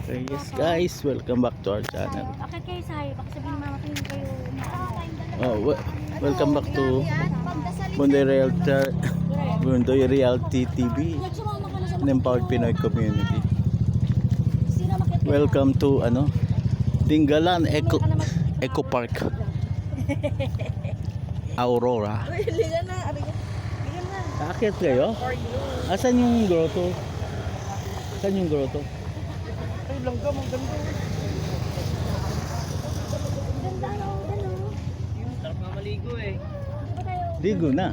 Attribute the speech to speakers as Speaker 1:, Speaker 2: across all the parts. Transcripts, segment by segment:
Speaker 1: Okay, yes guys, welcome back to our channel.
Speaker 2: Bakit kayo sayo? Baka sabihin mama kayo kayo.
Speaker 1: Oh, welcome back to Bundoy Realty TV, an empowered Pinoy community. Welcome to Dingalan Eco Park, Aurora. Akit kayo? Asan yung grotto? Saan yung grotto?
Speaker 3: Ay, langga, maganda. Sarap nga maligo eh.
Speaker 1: Ligo na.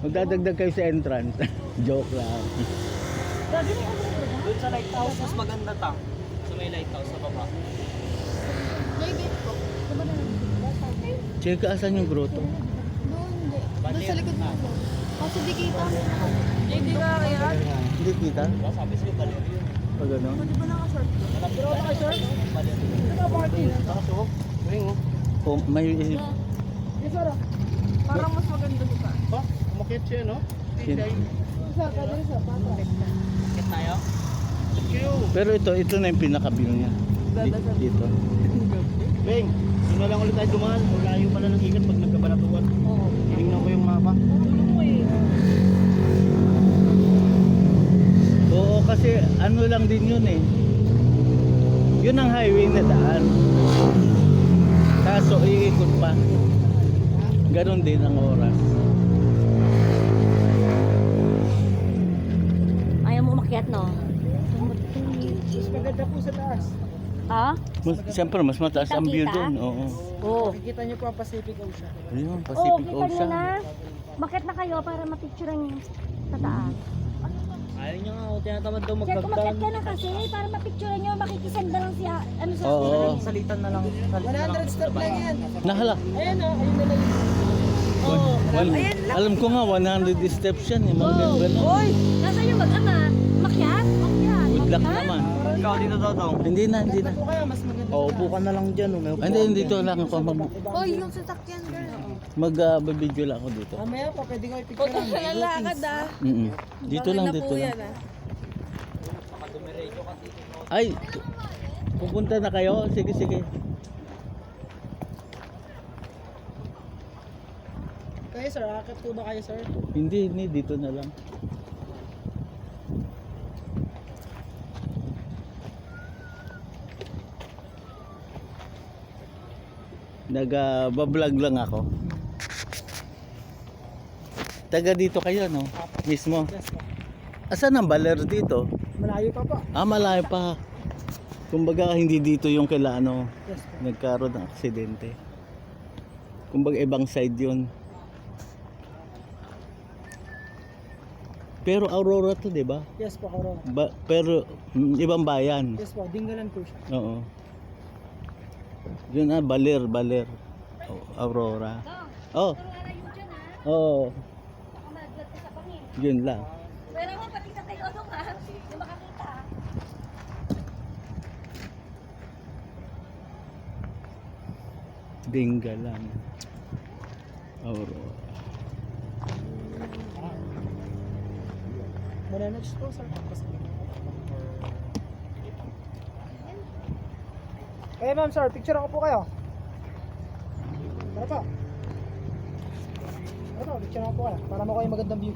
Speaker 1: Magdadagdag kayo sa entrance. Joke lang.
Speaker 3: Doon sa lighthouse, mas maganda ta. Sa may lighthouse, sa baba.
Speaker 1: Check asan yung grotto?
Speaker 4: Doon sa likod mo. Kasi di kita. Hindi ka kaya.
Speaker 1: Hindi kita?
Speaker 3: Sabi sa'yo, baler yun.
Speaker 1: Pag ano?
Speaker 4: Di ba naka-short?
Speaker 3: Pero naka-short? Baler yun. Naka-parking. Naka-short? Ring oh.
Speaker 1: Oh, may
Speaker 4: Yes, sir. Parang mas maganda dito.
Speaker 3: Ba? Umakit siya, no?
Speaker 1: Sino?
Speaker 4: Sir, pwede rin sir.
Speaker 3: Umakit tayo? Thank you.
Speaker 1: Pero ito na yung pinaka-view niya. Dito.
Speaker 3: Beng, yun na lang ulit tayo dumaan. Malayo pala ng ikat pag nagkabanatuan. Oo. Tingnan ko yung mapa.
Speaker 1: Oo, kasi ano lang din yun eh. Yun ang highway na daan. Kaso iikot pa. Ganon din ang oras.
Speaker 2: Ayaw mo umakyat, no?
Speaker 3: Mas maganda po sa taas.
Speaker 2: Ha?
Speaker 1: Siyempre, mas mataas ang view
Speaker 2: Kitang-kita?
Speaker 1: dun. Oo.
Speaker 2: Oo.
Speaker 3: Makikita niyo po ang Pacific Ocean.
Speaker 1: Ayun,
Speaker 2: Oo,
Speaker 1: Pacific
Speaker 2: kita nyo
Speaker 1: Ocean.
Speaker 2: na. Makyat na kayo para mapicturean yung sa taas.
Speaker 3: Ayaw niyo nga, tinatamad daw
Speaker 2: Sir, kumakyat
Speaker 3: magdagdan.
Speaker 2: ka na kasi para mapicturean nyo. Makikisenda lang siya. Ano sa
Speaker 1: Oo.
Speaker 3: Salitan na lang. 100 step lang yan.
Speaker 1: Nahala.
Speaker 3: Ayan o, ayun na lang.
Speaker 1: Alam ko nga, 100 steps yan. Eh. Mga ganun.
Speaker 2: Oy! Nasa yung mag-ama? Makyat? Makyat?
Speaker 1: Good luck naman.
Speaker 3: Ikaw dito daw daw.
Speaker 1: Hindi na.
Speaker 3: Kaya mas maganda. Oo, upo ka na lang dyan.
Speaker 1: Hindi, dito lang ako.
Speaker 4: Hoy, yung sasakyan girl.
Speaker 1: Mag-video lang ako dito.
Speaker 3: Mamaya pa, pwede ka ipicture.
Speaker 4: Huwag ka nalalakad ah.
Speaker 1: Dito lang, dito lang. Ay, pupunta na kayo? Sige, sige.
Speaker 3: Kayo sir, akit po ba kayo sir?
Speaker 1: Hindi, dito na lang. Nag-vlog lang ako. Taga dito kayo, no? Mismo.
Speaker 3: Yes po.
Speaker 1: Asan ang baler dito?
Speaker 3: Malayo pa po.
Speaker 1: Malayo pa. Kumbaga hindi dito yung kaila
Speaker 3: Yes po.
Speaker 1: nagkaroon ng aksidente. Kumbaga ibang side yun. Pero Aurora to, 'di ba?
Speaker 3: Yes po, Aurora.
Speaker 1: Pero ibang bayan.
Speaker 3: Yes po, Dingalan po siya.
Speaker 1: Oo. Yun baler. Aurora. Oh. Oo. Yun lang.
Speaker 2: Pero mo pati sa tayo ano ka? Hindi makakita.
Speaker 1: Dingalan. Aurora.
Speaker 3: Mananage po sir. Eh ma'am sir, picture ako po kayo. Tara po. Ito, picture ako po kayo. Para makuha yung magandang view.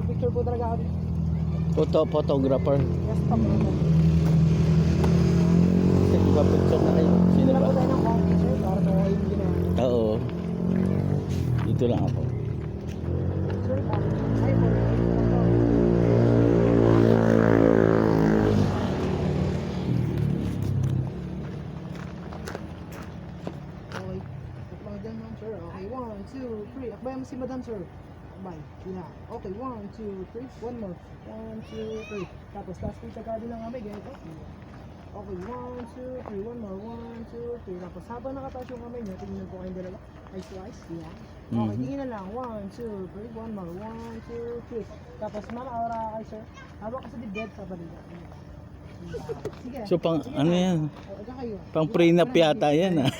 Speaker 3: Picture po talaga ako dito.
Speaker 1: Photographer.
Speaker 3: Yes po.
Speaker 1: Sige ba picture na kayo? Sino
Speaker 3: Sino lang
Speaker 1: ba?
Speaker 3: po tayo ng coffee sir. Para makuha yung ginawa.
Speaker 1: Oo. Dito lang ako.
Speaker 3: Sir, ay po. Okay. Akbay dyan ma'am sir. Okay, 1, 2, 3. Akbay mo si madam sir. Akbay. Sina. Okay, 1, 2, 3. One more. 1, 2, 3. Tapos last po sa garden ng kamay. Ganito. Okay, 1, 2, 3. One more. 1, 2, 3. Tapos habang nakataas yung kamay niya, tingnan po kayong dalawa. Eyes to eyes. Yeah. Okay, tingin na lang. 1, 2, 3. One more. 1, 2, 3. Tapos mama, aura kay sir. Habang kasi dead sa balikat. Sige.
Speaker 1: So pang
Speaker 3: Sige
Speaker 1: ano
Speaker 3: na.
Speaker 1: yan?
Speaker 3: Ikaw kayo.
Speaker 1: Pang prenup yata yan ah.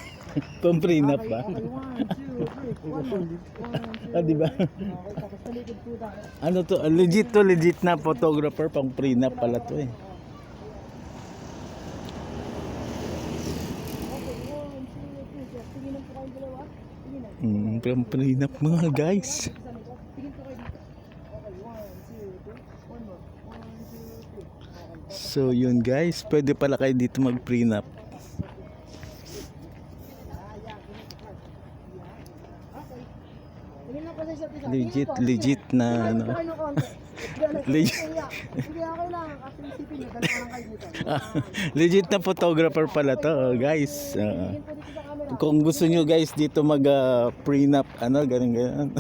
Speaker 1: Pang prenup
Speaker 3: Okay,
Speaker 1: pa.
Speaker 3: okay, 1, 2, 3. One more. 1, 2,
Speaker 1: Ah, di ba?
Speaker 3: Okay, tapos talikod po tayo.
Speaker 1: Ano to? Legit na photographer pang prenup pala to eh. Prenup mga guys.
Speaker 3: Tingin ko kayo dito. Okay, 1, 2, 3. One more. 1, 2, 3. Okay.
Speaker 1: So yun guys, pwede pala kayo dito mag-prenup.
Speaker 3: Okay. Tingin lang po sa isa't isa.
Speaker 1: Legit na ano. Legit.
Speaker 3: Hindi ako lang. Kasi isipin nyo, dalawa lang kayo dito.
Speaker 1: Legit na photographer pala to, guys.
Speaker 3: Tingin po dito sa camera.
Speaker 1: Kung gusto nyo guys dito mag prenup, ano, ganun.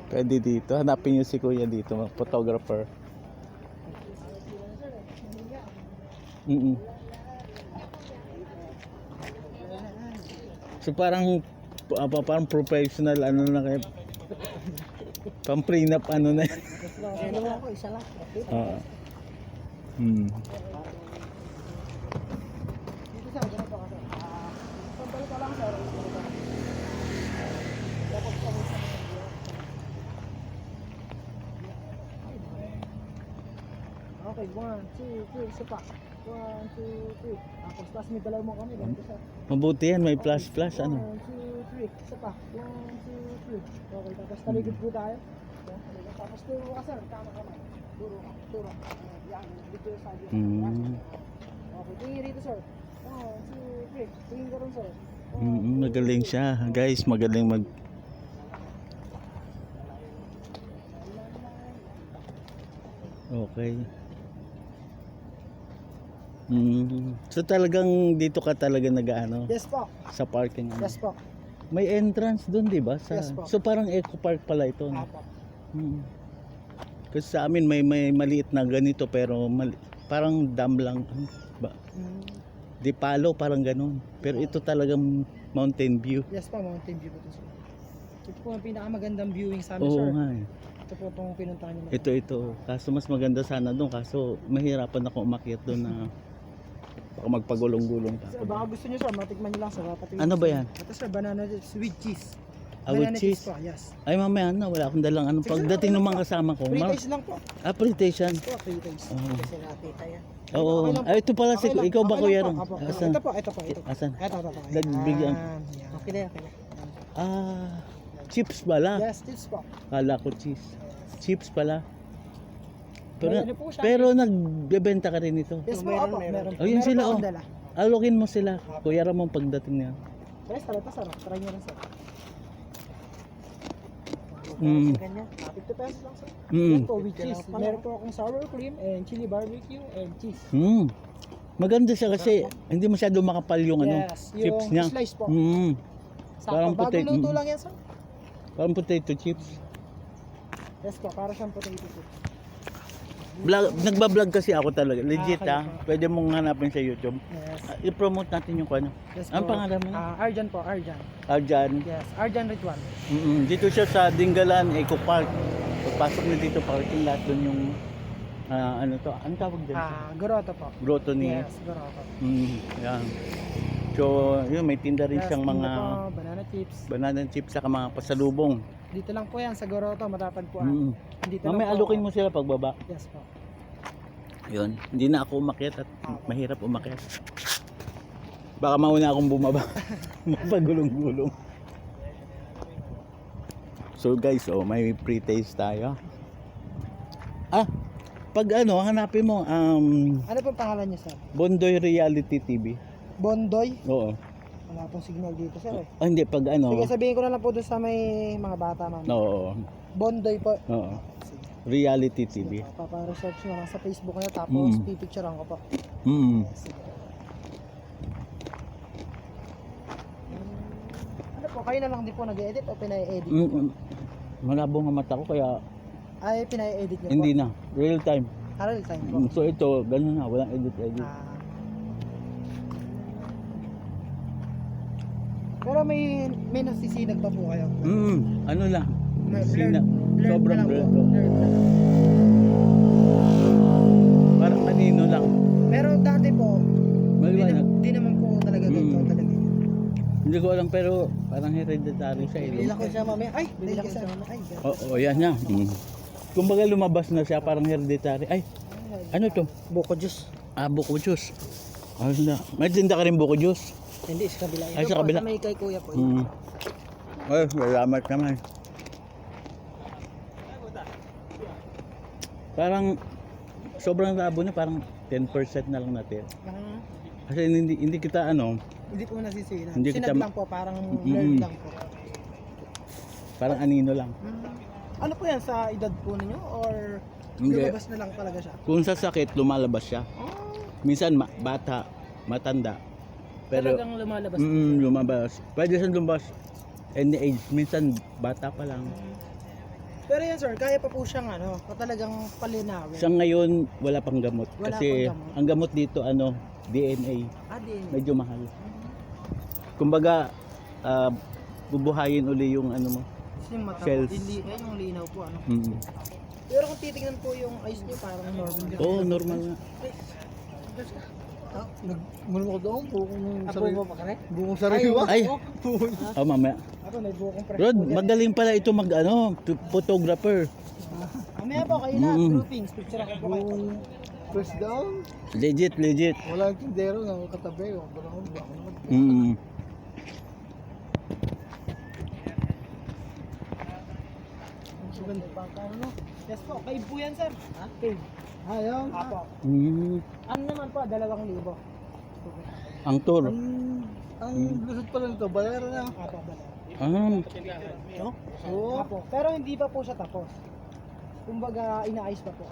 Speaker 1: Pwede dito. Hanapin nyo si kuya dito, mag photographer. So parang parang professional ano na kayo. Pang prenup ano na.
Speaker 3: Ano ako, isa lang.
Speaker 1: Oo.
Speaker 3: Dito sir, ganito kasi. Sandali ka lang sir. Dapat sa mga Okay, 1, 2, 3, isa pa. 1, 2, 3. Tapos tapos may dalaw mo kami. Ganito sir.
Speaker 1: Mabuti yan, may plus ano.
Speaker 3: 1, 2, 3. Isa pa. 1, 2, 3. Okay, tapos taligid po tayo. Tapos turo ka sir. Tama kamay. Turo ka. Turo. Yan. Dito yung side. Okay, tingin rito sir. 1, 2, 3. Tingin ka rin sir.
Speaker 1: Magaling siya, guys, magaling mag Okay. So talagang dito ka talaga nag-ano
Speaker 3: Yes po.
Speaker 1: sa parking ano?
Speaker 3: Yes po.
Speaker 1: May entrance doon, 'di ba?
Speaker 3: Yes po.
Speaker 1: So parang eco park pala ito. No?
Speaker 3: Apo.
Speaker 1: Kasi sa amin may maliit na ganito pero parang dam lang ba? Di palo parang ganun. Pero ito talagang mountain view.
Speaker 3: Yes po, mountain view po ito sir. Ito po ang pinakamagandang viewing sa amin
Speaker 1: Oo
Speaker 3: sir.
Speaker 1: nga eh.
Speaker 3: Ito po itong pinuntahan nyo.
Speaker 1: Ito. Kaso mas maganda sana doon. Kaso mahirapan ako umakyat doon na baka magpagulong-gulong pa
Speaker 3: Sir,
Speaker 1: ako.
Speaker 3: baka gusto nyo sir, matikman nyo lang sir.
Speaker 1: Ano ba yan?
Speaker 3: Ito sir, banana chips with cheese.
Speaker 1: With
Speaker 3: Banana
Speaker 1: cheese?
Speaker 3: po, yes.
Speaker 1: Ay mamaya na, wala akong dalang ano.
Speaker 3: Sige,
Speaker 1: Pagdating
Speaker 3: okay
Speaker 1: ng
Speaker 3: lang
Speaker 1: mga kasama ko.
Speaker 3: Free taste lang po.
Speaker 1: Appreciation.
Speaker 3: Po, free taste.
Speaker 1: Oo.
Speaker 3: Kasi nakita yan.
Speaker 1: Oo.
Speaker 3: Okay lang po.
Speaker 1: Ay, ito pala si
Speaker 3: Okay lang.
Speaker 1: ikaw ba
Speaker 3: Okay
Speaker 1: kuya
Speaker 3: lang
Speaker 1: ron?
Speaker 3: po. Apo.
Speaker 1: Asan?
Speaker 3: Ito po, ito po.
Speaker 1: Asan?
Speaker 3: Ito.
Speaker 1: Nagbigyan.
Speaker 3: Yan. Okay na yan.
Speaker 1: Chips pala.
Speaker 3: Yes, chips po.
Speaker 1: Kala ko cheese. Chips pala.
Speaker 3: Ano po siya?
Speaker 1: Pero nagbebenta ka rin ito.
Speaker 3: Yes po, apo. Meron.
Speaker 1: Oh, yun
Speaker 3: Meron
Speaker 1: sila,
Speaker 3: po
Speaker 1: oh.
Speaker 3: akong dala.
Speaker 1: Alokin mo sila. Kuya Ramon pagdating niya.
Speaker 3: Guys, tara sir. Try nyo rin sir. 50 pesos lang sir. Yan po with cheese. Meron po akong sour cream and chili barbecue and cheese.
Speaker 1: Maganda siya kasi hindi masyado makapal yung ano,
Speaker 3: Yes,
Speaker 1: chips
Speaker 3: yung
Speaker 1: niya.
Speaker 3: slice po.
Speaker 1: Parang
Speaker 3: Sakto, bagong
Speaker 1: puti.
Speaker 3: luto lang yan sir.
Speaker 1: Parang potato chips.
Speaker 3: Yes po, para siyang potato chips.
Speaker 1: Nagbablog kasi ako talaga. Legit
Speaker 3: kayo
Speaker 1: ha. Pwede mong hanapin sa YouTube.
Speaker 3: Yes.
Speaker 1: I-promote natin yung ano.
Speaker 3: Yes
Speaker 1: Ang
Speaker 3: po.
Speaker 1: pangalan mo?
Speaker 3: Arjan po, Arjan.
Speaker 1: Arjan.
Speaker 3: Yes, Arjan Ritual.
Speaker 1: Dito siya sa Dingalan Eco Park. Pagpasok na dito parking lot doon yung ano to? Ano tawag din?
Speaker 3: Grotto po.
Speaker 1: Grotto ni.
Speaker 3: Yes, grotto.
Speaker 1: Yan. So, yun may tinda rin
Speaker 3: Yes,
Speaker 1: siyang
Speaker 3: tinda
Speaker 1: mga
Speaker 3: po, banana chips.
Speaker 1: banana chips saka mga pasalubong.
Speaker 3: Dito lang po yan sa grotto, matatagpuan. Dito lang
Speaker 1: Mamaya
Speaker 3: po
Speaker 1: alukin
Speaker 3: ako.
Speaker 1: mo sila pagbaba.
Speaker 3: Yes po.
Speaker 1: Yun. Hindi na ako umakyat at mahirap umakyat. Baka mauna akong bumaba. Mapagulong-gulong. So guys, may pre-taste tayo. Pag ano, hanapin mo
Speaker 3: Ano pong pangalan niyo sir?
Speaker 1: Bondoy Reality TV.
Speaker 3: Bondoy?
Speaker 1: Oo.
Speaker 3: Wala pong signal dito sir eh.
Speaker 1: Hindi pag ano.
Speaker 3: Sige, sabihin ko na lang po doon sa may mga bata man.
Speaker 1: Oo.
Speaker 3: Bondoy po.
Speaker 1: Oo. Reality TV.
Speaker 3: Papa-research nyo lang sa Facebook niya tapos pipicturean ko po. Sige. Ano po, kayo na lang din po nag-edit o pinay-edit niyo po?
Speaker 1: Malabo nga mata ko kaya
Speaker 3: Ay, pinay-edit niyo po?
Speaker 1: hindi na. Real time.
Speaker 3: Real time po.
Speaker 1: So ito, ganun na. Walang edit.
Speaker 3: Pero may nasisinag pa po kayo.
Speaker 1: Ano lang.
Speaker 3: Blurred
Speaker 1: Sobrang
Speaker 3: na lang
Speaker 1: blurred.
Speaker 3: po. Blurred na.
Speaker 1: Parang kanino lang.
Speaker 3: Pero dati po,
Speaker 1: Maliwanag.
Speaker 3: di naman po talaga ganito talaga.
Speaker 1: Hindi ko alam pero parang hereditary siya.
Speaker 3: Bilang ko siya mamaya. Ay, bilang ko siya mamaya. Ay,
Speaker 1: Oo, yan niya. Kumbaga lumabas na siya parang hereditary. Ay, ano to?
Speaker 3: buko juice.
Speaker 1: Buko juice. Ayos na. May tinda ka rin buko juice.
Speaker 3: Hindi, sa kabila.
Speaker 1: Ay, sa kabila.
Speaker 3: May kay kuya po.
Speaker 1: Ay, salamat naman. Parang sobrang labo na, parang 10% na lang natin. Kasi hindi kita
Speaker 3: Hindi ko nasisira.
Speaker 1: Hindi kita
Speaker 3: Sinag lang po, parang blurred lang po.
Speaker 1: parang anino lang.
Speaker 3: Ano po yan, sa edad po ninyo? Or
Speaker 1: Hindi.
Speaker 3: lumabas na lang talaga siya?
Speaker 1: Kung sa sakit, lumalabas siya. Minsan bata, matanda. Pero
Speaker 3: Talagang lumalabas.
Speaker 1: lumabas. Pwede siyang lumabas any age. Minsan bata pa lang.
Speaker 3: Pero yan sir, kaya pa po siyang talagang palinawin.
Speaker 1: Sa ngayon, wala pang gamot.
Speaker 3: Wala
Speaker 1: Kasi
Speaker 3: pang gamot.
Speaker 1: ang gamot dito, DNA.
Speaker 3: Din.
Speaker 1: Medyo mahal. Kumbaga, bubuhayin uli yung mo.
Speaker 3: Yung mata
Speaker 1: cells.
Speaker 3: po, hindi, yung linaw po.
Speaker 1: Mm.
Speaker 3: Pero kung titignan po yung eyes niyo, parang normal.
Speaker 1: Oo, normal nga.
Speaker 3: Mulmo ko doon, bukong sariwa. Bukong
Speaker 1: Ay! Oh, mamaya.
Speaker 3: Ako, may bukong pre.
Speaker 1: Rod, magaling pala ito photographer.
Speaker 3: Mamaya po kayo na,
Speaker 1: Mm.
Speaker 3: groupings, picture ako po kayo. Press down?
Speaker 1: Legit.
Speaker 3: Wala yung tindero na katabi.
Speaker 1: Mm.
Speaker 3: Yes po, cave po yan sir. Cave. Ayaw. Apo.
Speaker 1: Mm.
Speaker 3: Ano naman po, 2,000.
Speaker 1: Ang tour.
Speaker 3: Ang lusot pala nito, bayaran na. Apo, bayaran.
Speaker 1: Ah,
Speaker 3: Apo. Pero hindi pa po siya tapos. Kumbaga, inaayos pa po.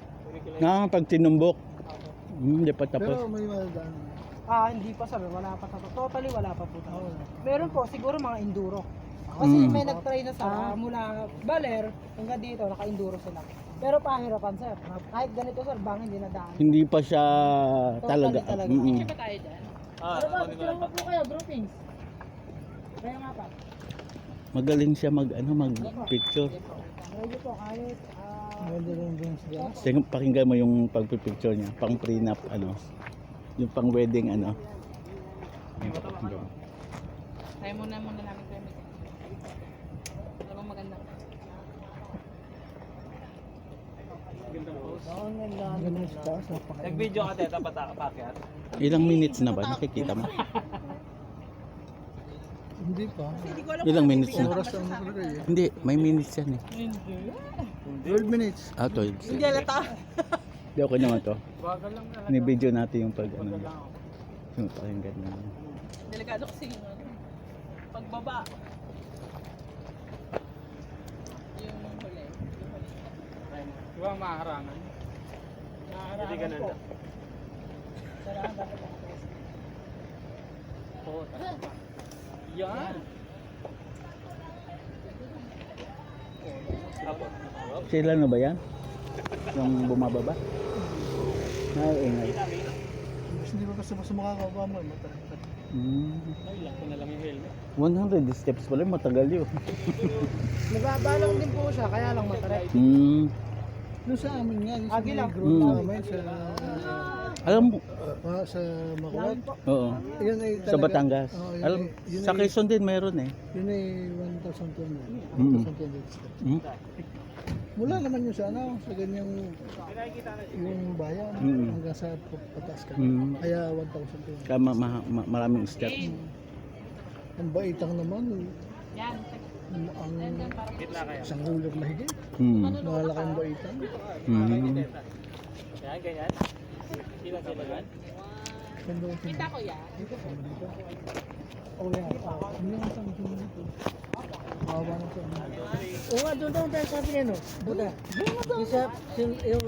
Speaker 1: pag tinumbok. Hindi pa tapos.
Speaker 3: may maladaan. Hindi pa sir, wala pa tapos. Totally wala pa po. Meron po, siguro mga enduro. Kasi may nag-try na sa mula Baler hanggang dito, naka-enduro sila. Pero pahirapan sir. Kahit ganito sir, bang hindi nadaan.
Speaker 1: Hindi pa siya talaga.
Speaker 3: Talaga.
Speaker 1: Mm-mm.
Speaker 4: Ba tayo dyan?
Speaker 3: Pero ba, picture mo po kayo, groupings. Kaya nga pa.
Speaker 1: Magaling siya mag-picture.
Speaker 3: Medyo po kahit Ganda rin din siya.
Speaker 1: Pakinggan mo yung pagpipicture niya, pang prenup yung pang wedding
Speaker 4: Kaya muna namin permit. Ano maganda?
Speaker 3: Ganda siya.
Speaker 5: Nag-video ka tayo, dapat pakyat.
Speaker 1: Ilang minutes na ba? Nakikita mo?
Speaker 3: Hindi pa.
Speaker 1: Ilang minutes na?
Speaker 3: Oras ang talaga eh.
Speaker 1: Hindi, may minutes yan eh.
Speaker 3: 12 minutes.
Speaker 1: 12.
Speaker 3: Hindi alata.
Speaker 1: Hindi, okay naman to. Ni-video natin yung pag yung pakinggan na.
Speaker 4: Delikado kasi yung pagbaba. Yung huli.
Speaker 5: Di ba maharangan? Hindi ganun na. Oo, tama. Yan!
Speaker 1: Sila na ba yan? Yung bumababa? Ingay.
Speaker 3: Hindi ba kasi mas makakaba mo? Matalikad.
Speaker 5: Ay, lako na lang yung helmet.
Speaker 1: 100 steps pala, matagal yun.
Speaker 3: Nababa lang din po siya, kaya lang matarik. Doon sa amin nga, yung
Speaker 4: Agi lang.
Speaker 3: group namin sa
Speaker 1: Alam mo,
Speaker 3: sa Makuwag.
Speaker 1: oo.
Speaker 3: Yun ay
Speaker 1: Sa Batangas.
Speaker 3: Oo, yun
Speaker 1: Alam,
Speaker 3: yun
Speaker 1: sa Quezon din mayroon eh.
Speaker 3: Yun ay 1,200.
Speaker 1: Mm.
Speaker 3: 1,200 steps.
Speaker 1: Mm.
Speaker 3: Mula naman yung sa sa ganyang yung bayan
Speaker 1: Mm.
Speaker 3: hanggang sa pataas ka.
Speaker 1: Mm.
Speaker 3: Kaya 1,200.
Speaker 1: Kaya maraming steps.
Speaker 3: Ang baitang naman,
Speaker 4: Yan.
Speaker 3: ang
Speaker 5: Gitna kaya.
Speaker 3: isang hulog mahigit. Malaki ang baitang.
Speaker 5: Yan, ganyan. Sila yan.
Speaker 4: Kita ko yan.
Speaker 3: Oh yeah. Ano yung isang dito? Awa na sa ano. Oo nga, doon tayo sabi niya no. Buda. Isa, yung